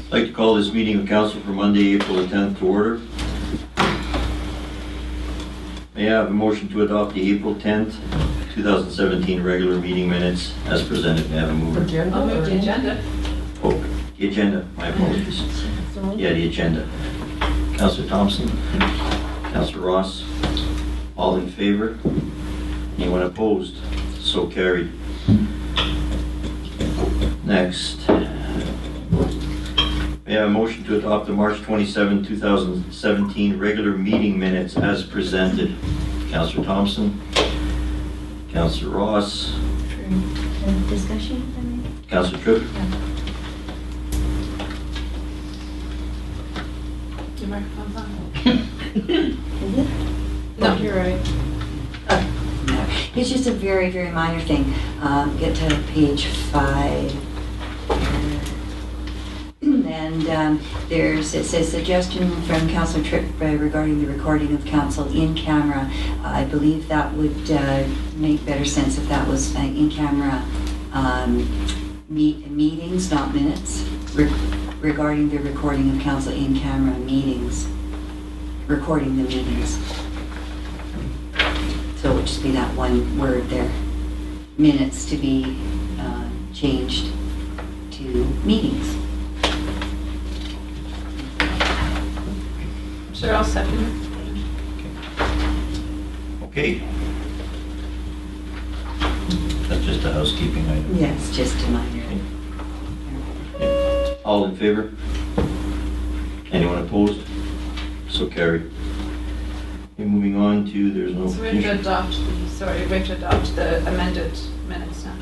I'd like to call this meeting of council for Monday, April the 10th to order. May I have a motion to adopt the April 10th, 2017 regular meeting minutes as presented? May I have a mover? I'll move the agenda. Oh, the agenda. My apologies. Yeah, the agenda. Councillor Thompson, Councillor Ross, all in favor? Anyone opposed? So carried. Next. May I have a motion to adopt the March 27, 2017 regular meeting minutes as presented? Councillor Thompson, Councillor Ross, Discussion? Councillor Tripp. Your microphone's on. No, you're right. It's just a very, very minor thing. Get to page 5. And it says suggestion from Councillor Tripp regarding the recording of council in camera. I believe that would make better sense if that was in camera meetings, not minutes, regarding the recording of council in camera meetings, recording the meetings. So it would just be that one word there. Minutes to be changed to meetings. Sure, I'll second it. Okay. That's just a housekeeping item. Yes, just a minor. Okay. All in favor? Anyone opposed? So carried. Okay, moving on to, there's no So we have to adopt the amended minutes now.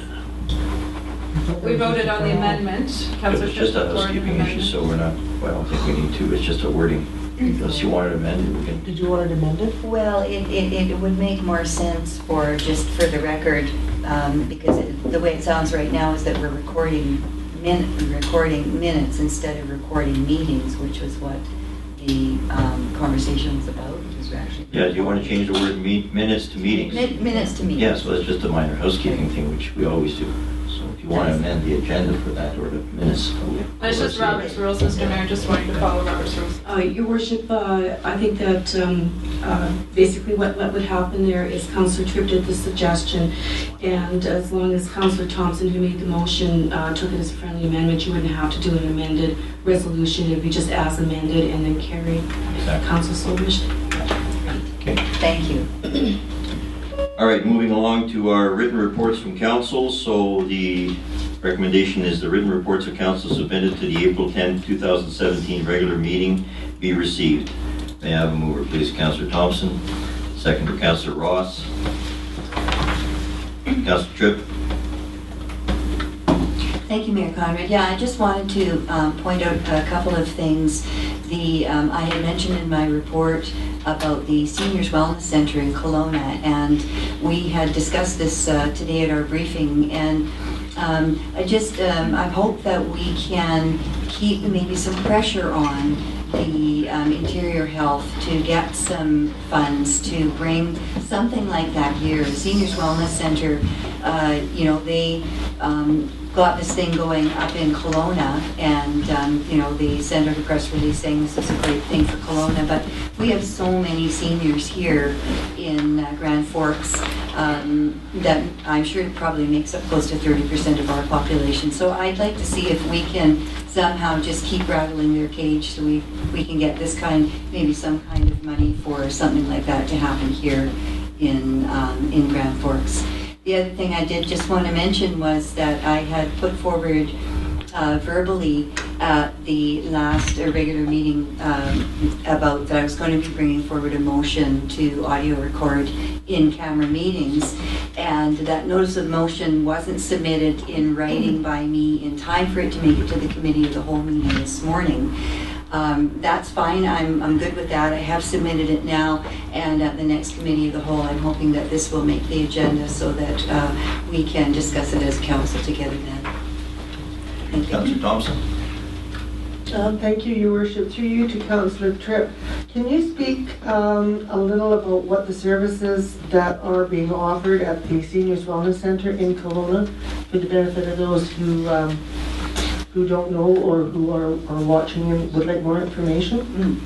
We voted on the amendment. Councillor It's just a housekeeping issue, so we're not, well, I don't think we need to, it's just a wording. Unless you want it amended, we can. Did you want it amended? Well, it would make more sense for, just for the record, because the way it sounds right now is that we're recording minutes instead of recording meetings, which was what the conversation was about. Yeah, do you want to change the word minutes to meetings? Minutes to meetings. Yeah, so that's just a minor housekeeping thing, which we always do. So if you want to amend the agenda for that, or the minutes. It's just Robert's rules, Mr. Mayor, just wanting to follow Robert's rules. Your Worship, I think that basically what would happen there is Councillor Tripp did the suggestion, and as long as Councillor Thompson, who made the motion, took it as a friendly amendment, you wouldn't have to do an amended resolution. It would be just as amended and then carried. Exactly. Council so wished. Okay. Thank you. All right, moving along to our written reports from council. So the recommendation is the written reports of council submitted to the April 10, 2017 regular meeting be received. May I have a mover, please? Councillor Thompson. Second to Councillor Ross. Councillor Tripp. Thank you, Mayor Conrad. Yeah, I just wanted to point out a couple of things. I had mentioned in my report about the Seniors Wellness Center in Kelowna, and we had discussed this today at our briefing, and I hope that we can keep maybe some pressure on the Interior Health to get some funds to bring something like that here. The Seniors Wellness Center, they got this thing going up in Kelowna, and they sent out a press release saying this is a great thing for Kelowna, but we have so many seniors here in Grand Forks that I'm sure it probably makes up close to 30% of our population. So I'd like to see if we can somehow just keep rattling their cage so we can get this maybe some kind of money for something like that to happen here in Grand Forks. The other thing I did just want to mention was that I had put forward verbally at the last regular meeting about that I was going to be bringing forward a motion to audio record in-camera meetings, and that notice of motion wasn't submitted in writing by me in time for it to make it to the committee of the whole meeting this morning. That's fine. I'm good with that. I have submitted it now, and at the next committee of the whole, I'm hoping that this will make the agenda so that we can discuss it as council together then. Thank you. Councillor Thompson. Thank you, Your Worship. Through you to Councillor Tripp. Can you speak a little about what the services that are being offered at the Seniors Wellness Center in Kelowna for the benefit of those who who don't know or who are watching and would like more information?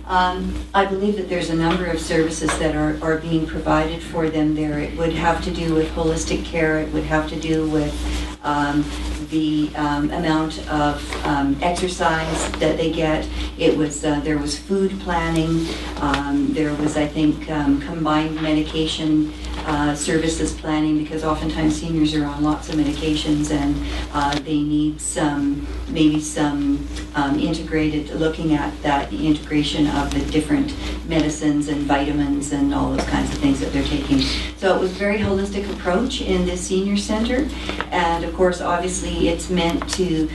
I believe that there's a number of services that are being provided for them there. It would have to do with holistic care. It would have to do with the amount of exercise that they get. It was there was food planning. There was, I think, combined medication services planning, because oftentimes seniors are on lots of medications and they need maybe some integrated, looking at that integration of the different medicines and vitamins and all those kinds of things that they're taking. So it was a very holistic approach in this senior center, and of course obviously it's meant to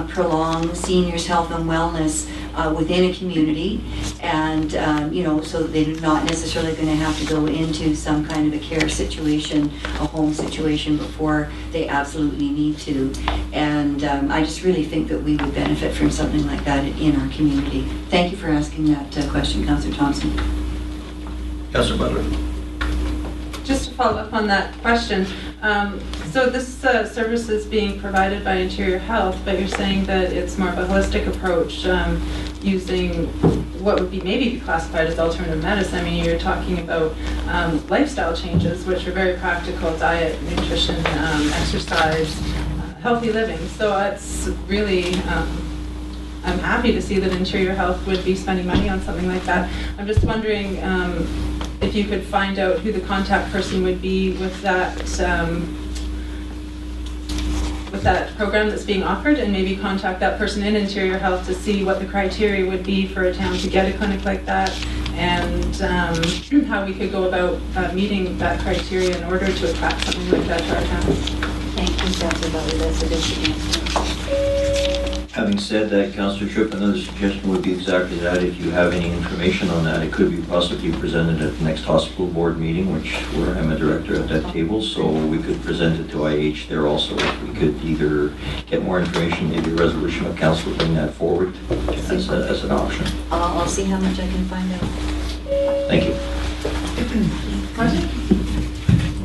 prolong seniors' health and wellness within a community, and so that they're not necessarily going to have to go into some kind of a care situation, a home situation, before they absolutely need to. And I just really think that we would benefit from something like that in our community. Thank you for asking that question, Councillor Thompson. Councillor Butler. Just to follow up on that question, so this service is being provided by Interior Health, but you're saying that it's more of a holistic approach, using what would be maybe classified as alternative medicine. I mean, you're talking about lifestyle changes, which are very practical: diet, nutrition, exercise, healthy living. So it's really, I'm happy to see that Interior Health would be spending money on something like that. I'm just wondering if you could find out who the contact person would be with that program that's being offered, and maybe contact that person in Interior Health to see what the criteria would be for a town to get a clinic like that, and how we could go about meeting that criteria in order to attract something like that to our town. Thank you, Councillor Butler. That's a good suggestion. Having said that, Councillor Tripp, another suggestion would be exactly that. If you have any information on that, it could be possibly presented at the next hospital board meeting, where I'm a director at that table, so we could present it to IH there also. If we could either get more information, maybe a resolution of council would bring that forward as an option. I'll see how much I can find out. Thank you.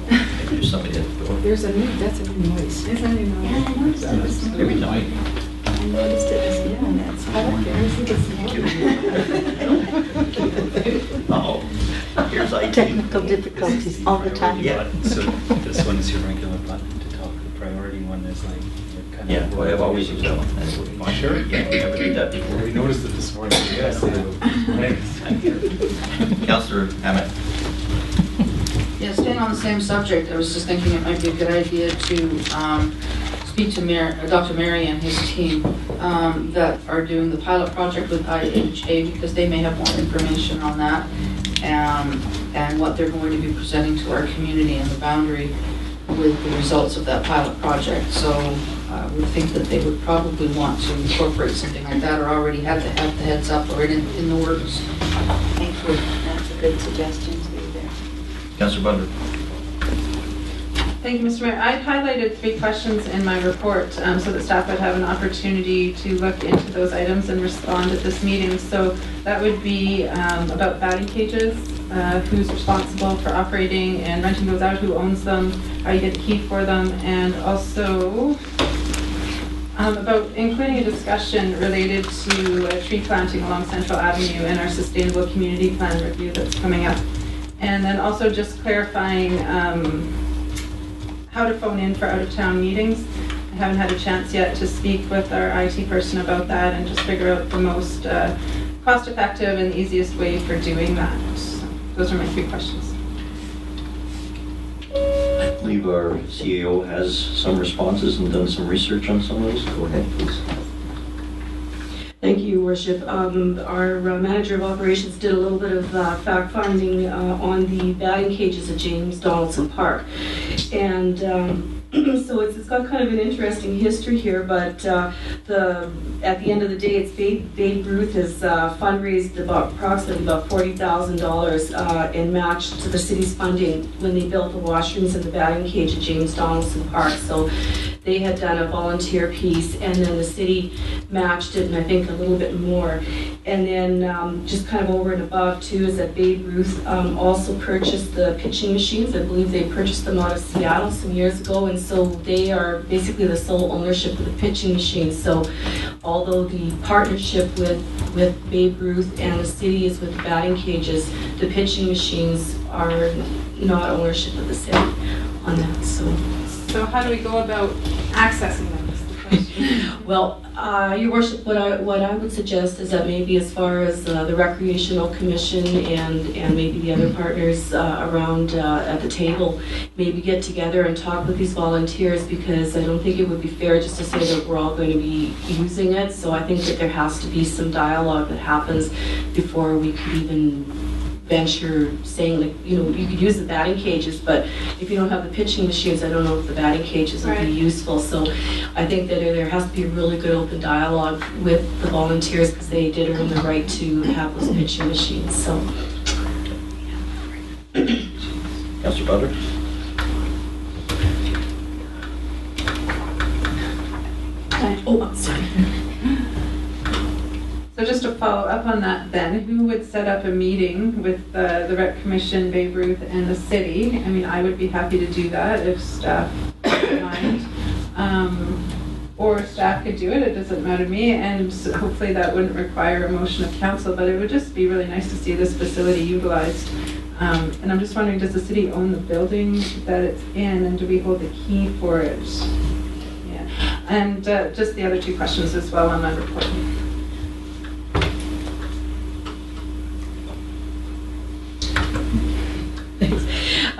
Maybe there's somebody at the door. That's a new noise. Yeah, I noticed it this morning. Every night. I noticed it this morning. That's I like it. I think it's Uh-oh. Here's IT. technical difficulties all the time. Yeah. So this one is your regular button to talk. The priority one is like you're kind Yeah, of. well, I've always used that one. Oh, sure. Yeah, we never did that before. We noticed it this morning. Yes. Thank you. Councillor Hammett. Yeah, staying on the same subject, I was just thinking it might be a good idea to speak to Dr. Mary and his team that are doing the pilot project with IHA, because they may have more information on that and what they're going to be presenting to our community and the boundary with the results of that pilot project. So I would think that they would probably want to incorporate something like that, or already have the heads up or in the works. Thank you. That's a good suggestion too there. Councillor Butler. Thank you, Mr. Mayor. I highlighted 3 questions in my report so that staff would have an opportunity to look into those items and respond at this meeting. So that would be about batting cages, who's responsible for operating and renting those out, who owns them, how you get the key for them, and also about including a discussion related to tree planting along Central Avenue and our Sustainable Community Plan review that's coming up. And then also just clarifying how to phone in for out-of-town meetings. I haven't had a chance yet to speak with our IT person about that and just figure out the most cost-effective and easiest way for doing that. So those are my 3 questions. I believe our CAO has some responses and done some research on some of those. Go ahead, please. Thank you, Your Worship. Our manager of operations did a little bit of fact-finding on the batting cages at James Donaldson Park. And so it's got kind of an interesting history here, but at the end of the day, it's Babe Ruth has fundraised approximately about $40,000 in match to the city's funding when they built the washrooms and the batting cage at James Donaldson Park. So they had done a volunteer piece, and then the city matched it, and I think a little bit more. And then just kind of over and above too is that Babe Ruth also purchased the pitching machines. I believe they purchased them out of Seattle some years ago, and so they are basically the sole ownership of the pitching machines. So although the partnership with Babe Ruth and the city is with the batting cages, the pitching machines are not ownership of the city on that. So how do we go about accessing them? Is the question. Well, Your Worship, what I would suggest is that maybe as far as the Recreational Commission and maybe the other partners around at the table, maybe get together and talk with these volunteers, because I don't think it would be fair just to say that we're all going to be using it. So I think that there has to be some dialogue that happens before we could even venture saying, like, you know, you could use the batting cages, but if you don't have the pitching machines, I don't know if the batting cages will be useful. So I think that there has to be a really good open dialogue with the volunteers, because they did earn the right to have those pitching machines. So, Councillor Butler? oh, sorry. So just to follow up on that then, who would set up a meeting with the Rec Commission, Babe Ruth, and the city? I mean, I would be happy to do that if staff don't mind. Or staff could do it, it doesn't matter to me, and hopefully that wouldn't require a motion of council, but it would just be really nice to see this facility utilized. And I'm just wondering, does the city own the building that it's in, and do we hold the key for it? Yeah. And just the other two questions as well on my report.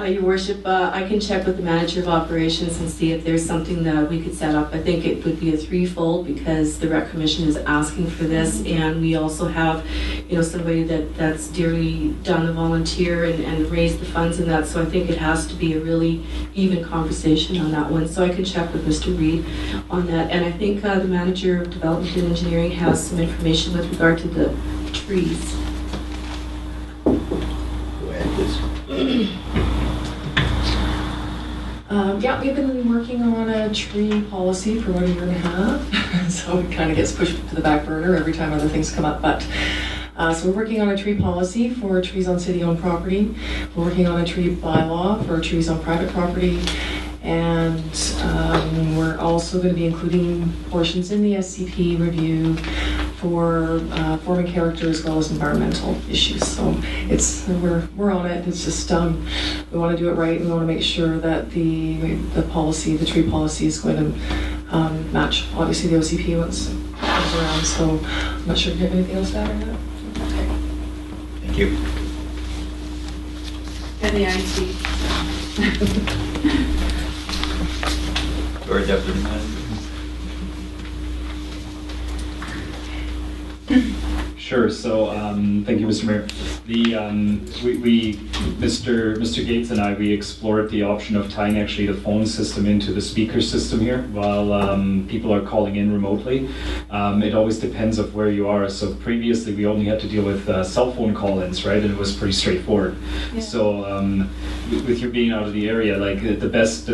Your Worship, I can check with the manager of operations and see if there's something that we could set up. I think it would be a threefold, because the Rec Commission is asking for this, and we also have, you know, somebody that's dearly done the volunteer and raised the funds in that. So I think it has to be a really even conversation on that one. So I can check with Mr. Reed on that. And I think the manager of development and engineering has some information with regard to the trees. Go ahead, please. Yeah, we've been working on a tree policy for about a year and a half, so it kind of gets pushed to the back burner every time other things come up. But so we're working on a tree policy for trees on city-owned property. We're working on a tree bylaw for trees on private property, and we're also going to be including portions in the SCP review for form and character as well as environmental issues. So we're on it. It's just we want to do it right. We want to make sure that the policy, the tree policy, is going to match obviously the OCP once it comes around. So I'm not sure if you have anything else to add on that. Okay. Thank you. And the IT. Or Deputy Manager. Sure. So, thank you, Mr. Mayor. Mr. Gates and I explored the option of tying actually the phone system into the speaker system here while people are calling in remotely. It always depends of where you are. So previously we only had to deal with cell phone call-ins, right? And it was pretty straightforward. Yeah. So with you being out of the area, like the best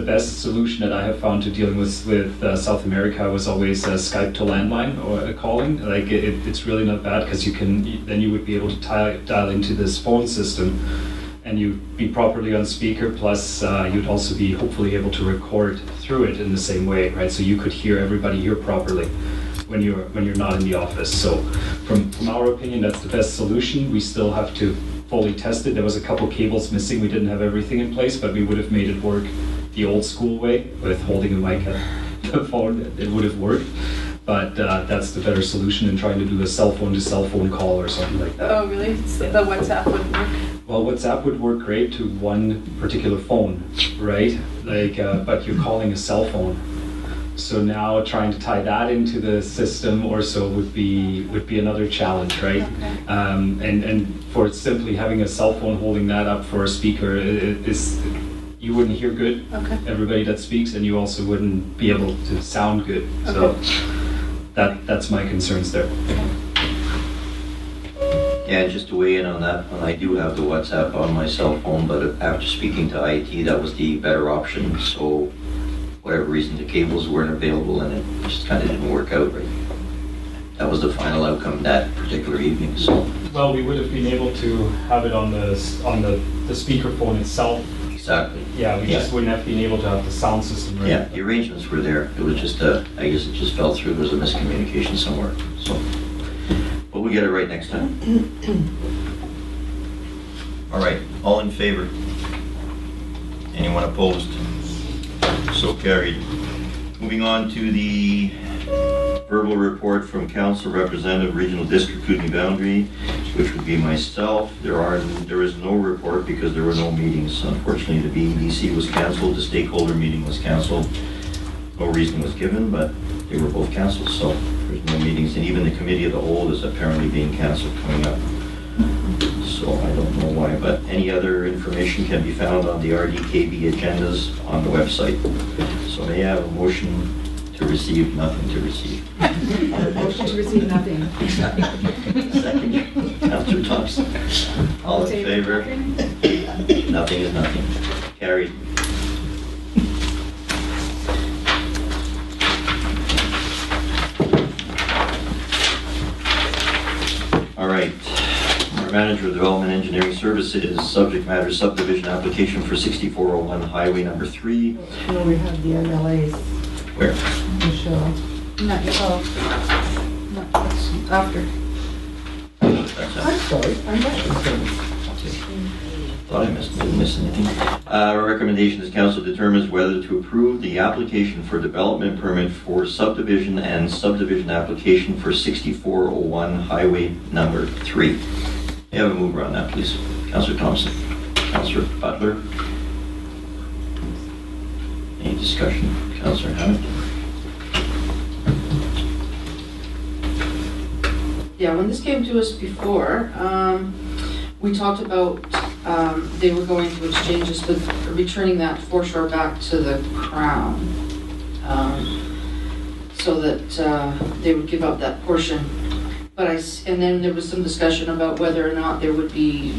solution that I have found to dealing with South America was always Skype to landline or calling. Like it's really not bad, because then you would be able to dial into this phone system, and you'd be properly on speaker, plus you'd also be hopefully able to record through it in the same way, right? So you could hear everybody here properly when you're not in the office. So from our opinion, that's the best solution. We still have to fully test it. There was a couple cables missing. We didn't have everything in place, but we would have made it work the old school way with holding a mic at the phone. It would have worked. But that's the better solution than trying to do a cell phone to cell phone call or something like that. Oh, really? So the WhatsApp wouldn't work? Well, WhatsApp would work great to one particular phone, right? Like, but you're calling a cell phone. So now trying to tie that into the system or so would be another challenge, right? Okay. And for simply having a cell phone holding that up for a speaker is. You wouldn't hear good, okay. Everybody that speaks, and you also wouldn't be able to sound good. Okay. So that's my concerns there. Yeah, just to weigh in on that one, I do have the WhatsApp on my cell phone, but after speaking to IT, that was the better option. So whatever reason, the cables weren't available and it just kind of didn't work out right. That was the final outcome that particular evening, so. Well, we would have been able to have it on the speakerphone itself. Exactly. Yeah, we just wouldn't have been able to have the sound system right. Yeah, the arrangements were there. It was just, I guess it just fell through. There was a miscommunication somewhere, so. But we'll get it right next time. All right, all in favor? Anyone opposed? So carried. Moving on to the verbal report from Council Representative, Regional District Kootenay Boundary, which would be myself. There is no report because there were no meetings. Unfortunately, the BEDC was canceled, the stakeholder meeting was canceled. No reason was given, but they were both canceled, so there's no meetings. And even the Committee of the Whole is apparently being canceled coming up. So I don't know why, but any other information can be found on the RDKB agendas on the website. So may I have a motion to receive, nothing to receive? Motion to receive nothing. Second, Councillor Thompson. All in favor? Nothing is nothing. Carried. All right. Our Manager of Development Engineering Services, subject matter subdivision application for 6401 Highway number 3. No, we have the MLAs, Where? Michelle. Not yet. Oh. No, that's after. That's I'm sorry, I'm not sure. Thought I didn't miss anything. Our recommendation is council determines whether to approve the application for development permit for subdivision and subdivision application for 6401 Highway number 3. May I have a mover on that, please? Councillor Thompson. Councillor Butler. Any discussion? Councillor Hammond. Yeah, when this came to us before, we talked about they were going to exchange this, but returning that foreshore back to the Crown, so that they would give up that portion. But and then there was some discussion about whether or not there would be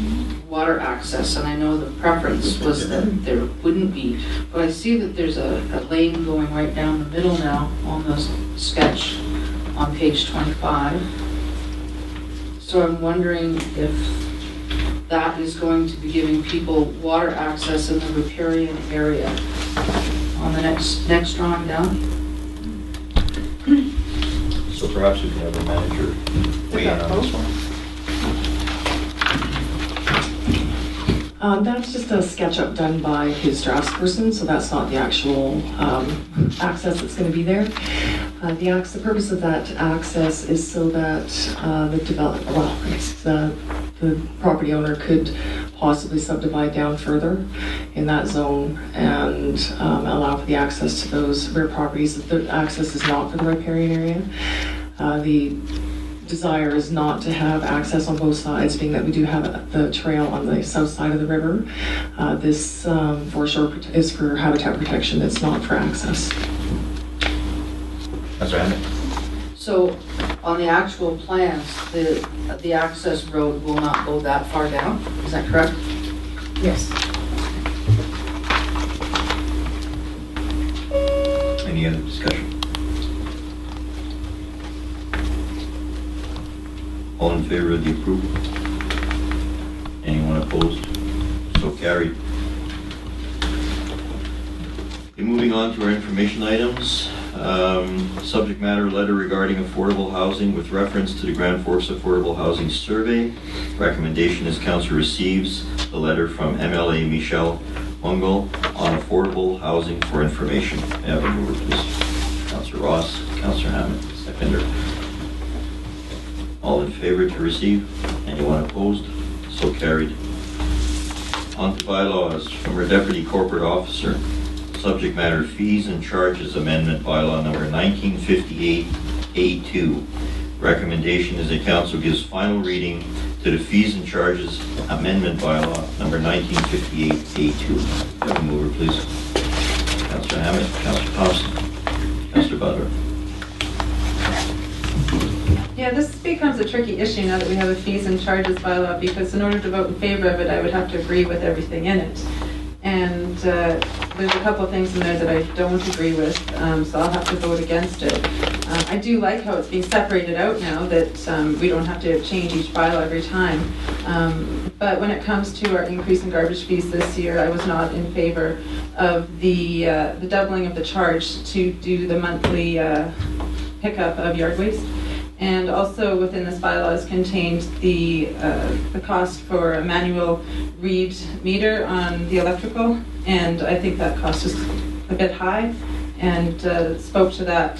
water access, and I know the preference was that there wouldn't be. But I see that there's a lane going right down the middle now on the sketch on page 25. So I'm wondering if that is going to be giving people water access in the riparian area on the next drawing down. So perhaps we can have a manager weigh in on this one. That's just a SketchUp done by his draftsperson, so that's not the actual access that's going to be there. The purpose of that access is so that the property owner could possibly subdivide down further in that zone and allow for the access to those rear properties. The access is not for the riparian area. The desire is not to have access on both sides, being that we do have the trail on the south side of the river. This foreshore is for habitat protection. It's not for access. That's right. So on the actual plans, the access road will not go that far down, is that correct? Yes. Any other discussion? All in favor of the approval? Anyone opposed? So carried. Okay, moving on to our information items. Subject matter letter regarding affordable housing with reference to the Grand Forks Affordable Housing Survey. Recommendation is council receives the letter from MLA Michelle Mungle on affordable housing for information. May I have a mover, please? Councillor Ross, Councillor Hammond, seconder. All in favor to receive? Anyone opposed? So carried. On to bylaws from our Deputy Corporate Officer. Subject matter fees and charges amendment bylaw number 1958A2. Recommendation is that council gives final reading to the fees and charges amendment bylaw number 1958A2. Have a mover, please. Councillor Hammond, Councillor Thompson, Councillor Butler. Yeah, this becomes a tricky issue now that we have a fees and charges bylaw, because in order to vote in favor of it, I would have to agree with everything in it. And there's a couple of things in there that I don't agree with, so I'll have to vote against it. I do like how it's being separated out now, that we don't have to change each bylaw every time. But when it comes to our increase in garbage fees this year, I was not in favor of the doubling of the charge to do the monthly pickup of yard waste. And also within this bylaw is contained the cost for a manual read meter on the electrical, and I think that cost is a bit high, and spoke to that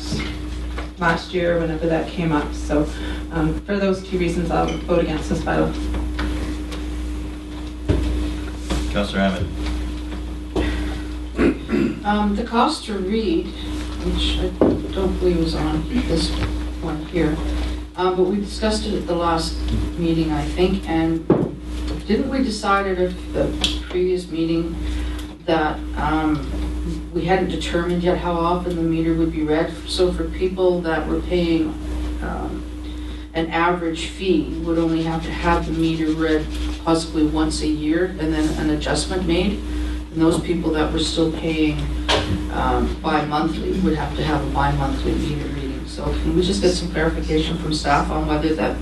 last year whenever that came up. So for those two reasons, I'll vote against this bylaw. Councillor Hammond. The cost to read, which I don't believe was on this one here, but we discussed it at the last meeting, I think, and didn't we decide at the previous meeting that we hadn't determined yet how often the meter would be read? So for people that were paying an average fee would only have to have the meter read possibly once a year and then an adjustment made. And those people that were still paying bi-monthly would have to have a bi-monthly meter reading. So can we just get some clarification from staff on whether that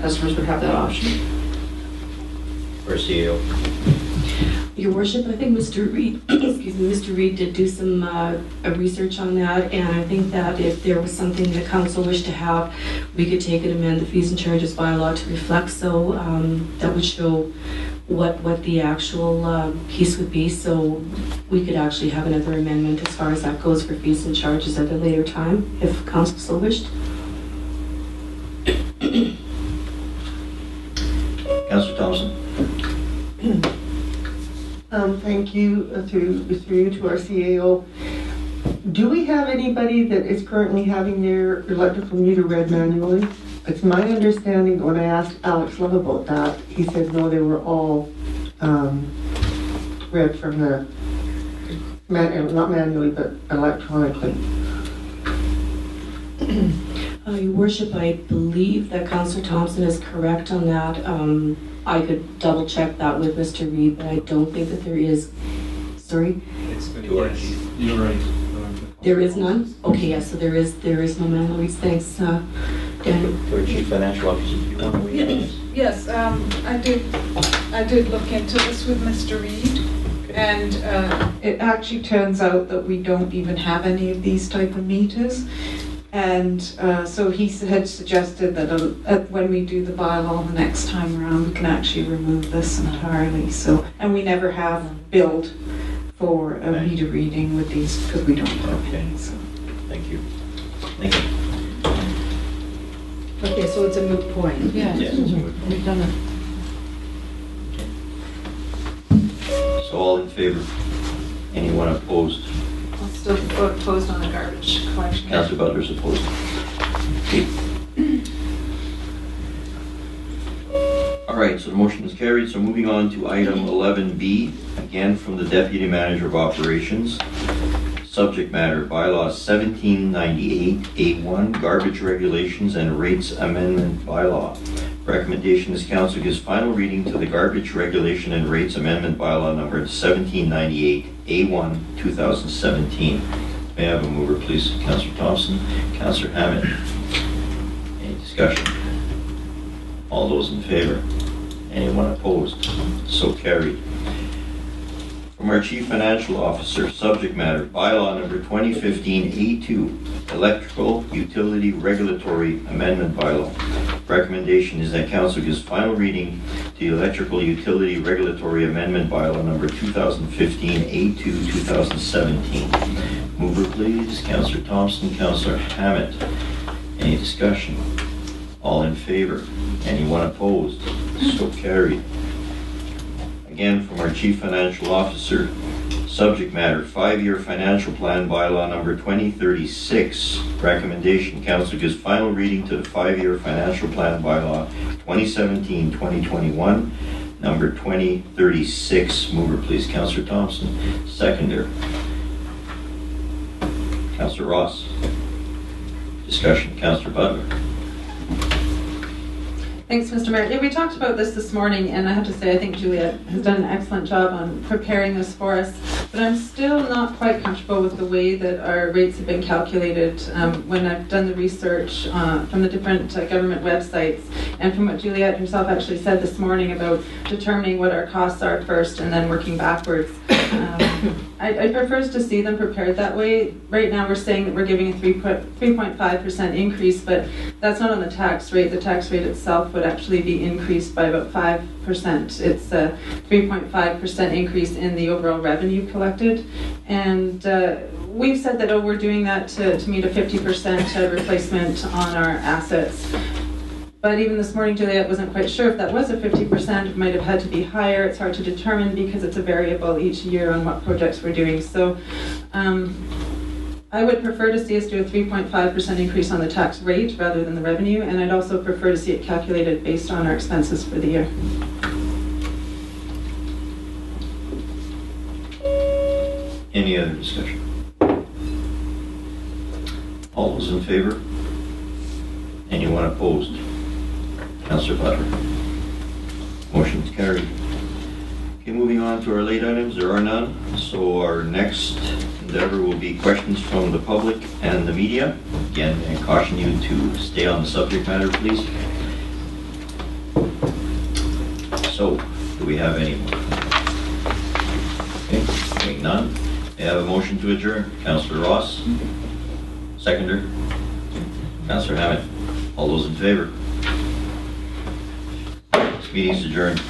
customers would have that option? Or CEO. Your Worship, I think Mr. Reed, excuse me, Mr. Reed did do some research on that, and I think that if there was something that council wished to have, we could take and amend the fees and charges bylaw to reflect so that would show what the actual piece would be, so we could actually have another amendment as far as that goes for fees and charges at a later time, if council so wished. Councillor Thompson. Thank you, through you to our CAO. Do we have anybody that is currently having their electrical meter read manually? It's my understanding, when I asked Alex Love about that, he said no, they were all read from the, not manually, but electronically. Your Worship, I believe that Councillor Thompson is correct on that. I could double check that with Mr. Reed, but I don't think that there is. Sorry? You're right. There is none? Okay, yes, so there is no manual reads. Thanks, Daniel. To our Chief Financial Officer, do you want to weigh in on this? Yes, I did look into this with Mr. Reed, and it actually turns out that we don't even have any of these type of meters. And so he had suggested that when we do the bylaw the next time around, we can actually remove this entirely. So, and we never have billed for a meter reading with these because we don't have any. So. Thank you. Thank you. Okay, so it's a moot point. Yeah, Yes. we've done it. So all in favor? Anyone opposed? I'll still vote opposed on the garbage collection. Councillor Butler's opposed. Okay. All right, so the motion is carried. So moving on to item 11B, again from the Deputy Manager of Operations. Subject matter, Bylaws 1798A1, Garbage Regulations and Rates Amendment Bylaw. Recommendation is council gives final reading to the Garbage Regulation and Rates Amendment Bylaw number 1798A1, 2017. May I have a mover, please? Councillor Thompson, Councillor Hammond. Any discussion? All those in favor? Anyone opposed? So carried. From our Chief Financial Officer, subject matter, Bylaw number 2015A2, Electrical Utility Regulatory Amendment Bylaw. Recommendation is that council gives final reading to the Electrical Utility Regulatory Amendment Bylaw number 2015A2, 2017. Mover, please. Councillor Thompson, Councillor Hammond. Any discussion? All in favor? Anyone opposed? So carried. Again, from our Chief Financial Officer, subject matter, 5-year financial plan bylaw number 2036. Recommendation, council gives final reading to the 5-year financial plan bylaw 2017-2021, number 2036. Mover, please. Councillor Thompson. Seconder. Councillor Ross. Discussion. Councillor Butler. Thanks, Mr. Mayor. Yeah, we talked about this morning, and I have to say I think Juliet has done an excellent job on preparing this for us. But I'm still not quite comfortable with the way that our rates have been calculated when I've done the research from the different government websites and from what Juliette herself actually said this morning about determining what our costs are first and then working backwards. I prefer to see them prepared that way. Right now we're saying that we're giving a 3.5% increase, but that's not on the tax rate. The tax rate itself would actually be increased by about 5%. It's a 3.5% increase in the overall revenue collected. And we've said that, we're doing that to meet a 50% replacement on our assets. But even this morning, Juliette wasn't quite sure if that was a 50%. It might have had to be higher. It's hard to determine because it's a variable each year on what projects we're doing. So I would prefer to see us do a 3.5% increase on the tax rate rather than the revenue, and I'd also prefer to see it calculated based on our expenses for the year. Any other discussion? All those in favor? Anyone opposed? Councillor Butler. Motion is carried. Okay, moving on to our late items. There are none. So our next endeavor will be questions from the public and the media. Again, I caution you to stay on the subject matter, please. So, do we have any more? Okay, seeing none. May I have a motion to adjourn? Councillor Ross. Seconder. Councillor Hammond. All those in favor? This meeting is adjourned.